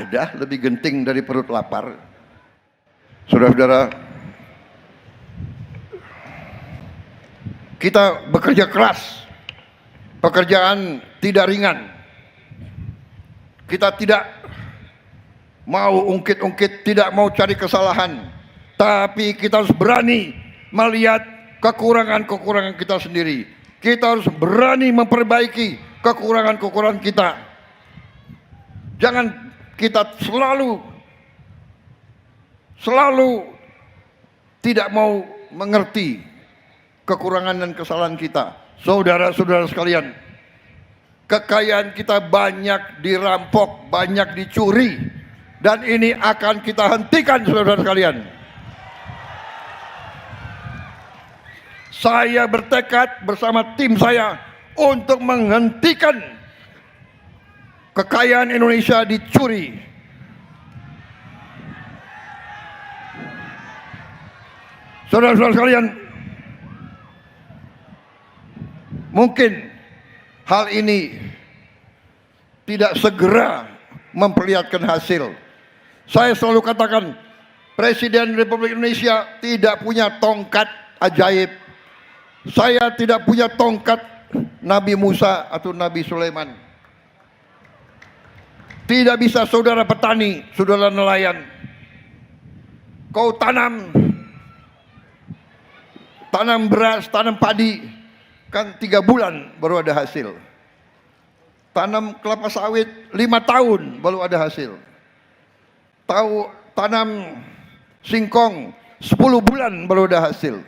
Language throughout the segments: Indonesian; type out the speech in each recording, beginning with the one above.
ada lebih genting dari perut lapar. Saudara-saudara, kita bekerja keras, pekerjaan tidak ringan. Kita tidak mau ungkit-ungkit, tidak mau cari kesalahan, tapi kita harus berani melihat kekurangan-kekurangan kita sendiri. Kita harus berani memperbaiki kekurangan-kekurangan kita. Jangan kita selalu tidak mau mengerti kekurangan dan kesalahan kita. Saudara-saudara sekalian, kekayaan kita banyak dirampok, banyak dicuri, dan ini akan kita hentikan, saudara sekalian. Saya bertekad bersama tim saya untuk menghentikan kekayaan Indonesia dicuri. Saudara-saudara sekalian, mungkin hal ini tidak segera memperlihatkan hasil. Saya selalu katakan, Presiden Republik Indonesia tidak punya tongkat ajaib. Saya tidak punya tongkat Nabi Musa atau Nabi Sulaiman. Tidak bisa saudara petani, saudara nelayan, kau tanam beras, tanam padi, kan 3 bulan baru ada hasil. Tanam kelapa sawit 5 tahun baru ada hasil. Tanam singkong 10 bulan baru ada hasil.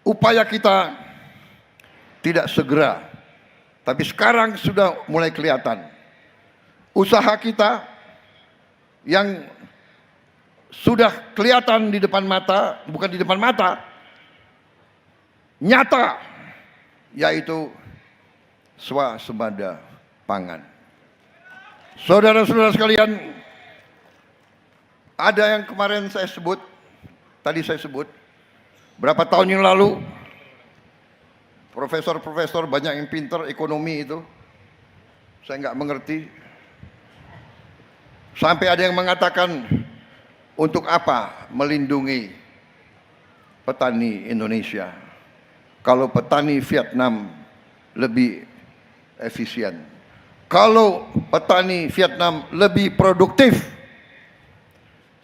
Upaya kita tidak segera, tapi sekarang sudah mulai kelihatan. Usaha kita yang sudah kelihatan di depan mata, bukan di depan mata, nyata, yaitu swasembada pangan. Saudara-saudara sekalian, ada yang kemarin saya sebut, berapa tahun yang lalu, profesor-profesor banyak yang pintar ekonomi itu, saya nggak mengerti. Sampai ada yang mengatakan, untuk apa melindungi petani Indonesia kalau petani Vietnam lebih efisien, kalau petani Vietnam lebih produktif?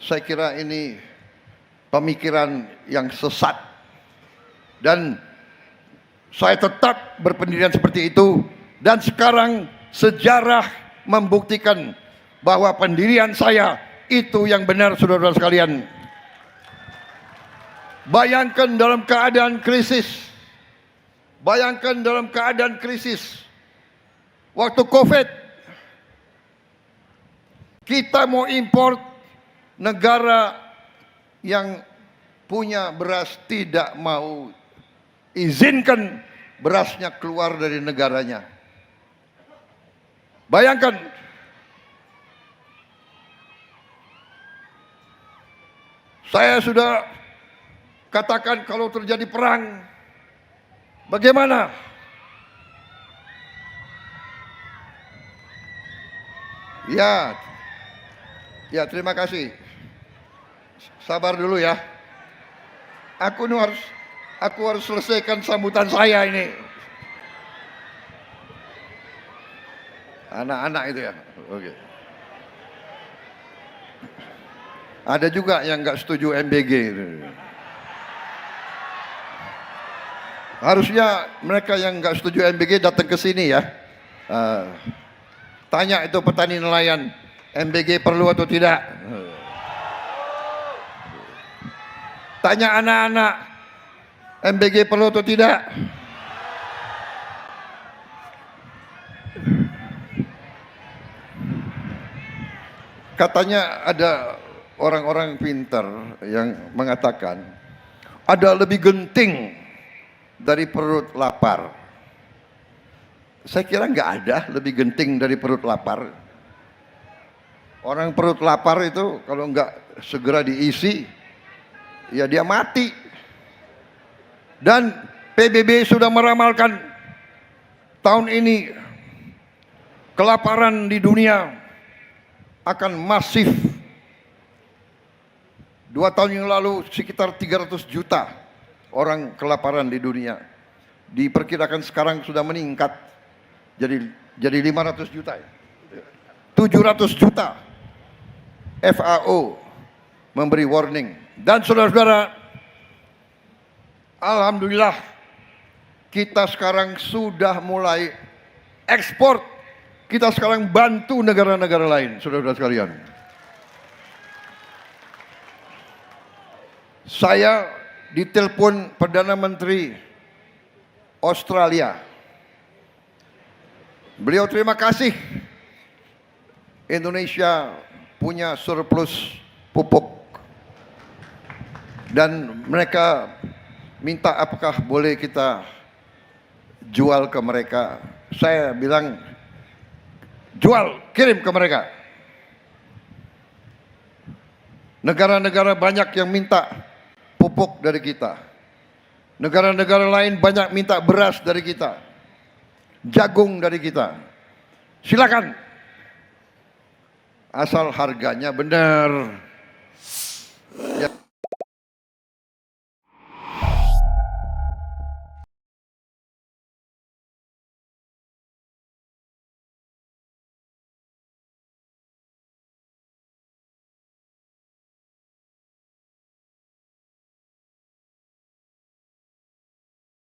Saya kira ini pemikiran yang sesat, dan saya tetap berpendirian seperti itu. Dan sekarang sejarah membuktikan bahwa pendirian saya itu yang benar, saudara-saudara sekalian. Bayangkan dalam keadaan krisis, waktu COVID, kita mau import, negara yang punya beras tidak mau izinkan berasnya keluar dari negaranya. Bayangkan, saya sudah katakan kalau terjadi perang, bagaimana? Ya, terima kasih. Sabar dulu ya. Aku harus selesaikan sambutan saya ini. Anak-anak itu ya. Oke. Ada juga yang nggak setuju MBG. Harusnya mereka yang nggak setuju MBG datang ke sini ya. Tanya itu petani nelayan, MBG perlu atau tidak? Tanya anak-anak, MBG perlu atau tidak? Katanya ada orang-orang pintar yang mengatakan ada lebih genting dari perut lapar. Saya kira nggak ada lebih genting dari perut lapar. Orang perut lapar itu kalau nggak segera diisi, ya dia mati. Dan PBB sudah meramalkan tahun ini Kelaparan di dunia akan masif. 2 tahun yang lalu sekitar 300 juta orang kelaparan di dunia. Diperkirakan sekarang sudah meningkat jadi 500 juta. 700 juta. FAO memberi warning. Dan saudara-saudara, alhamdulillah kita sekarang sudah mulai ekspor. Kita sekarang bantu negara-negara lain, saudara-saudara sekalian. Saya ditelepon Perdana Menteri Australia. Beliau terima kasih Indonesia punya surplus pupuk. Dan mereka minta apakah boleh kita jual ke mereka. Saya bilang jual, kirim ke mereka. Negara-negara banyak yang minta pupuk dari kita. Negara-negara lain banyak minta beras dari kita. Jagung dari kita. Silakan. Asal harganya benar.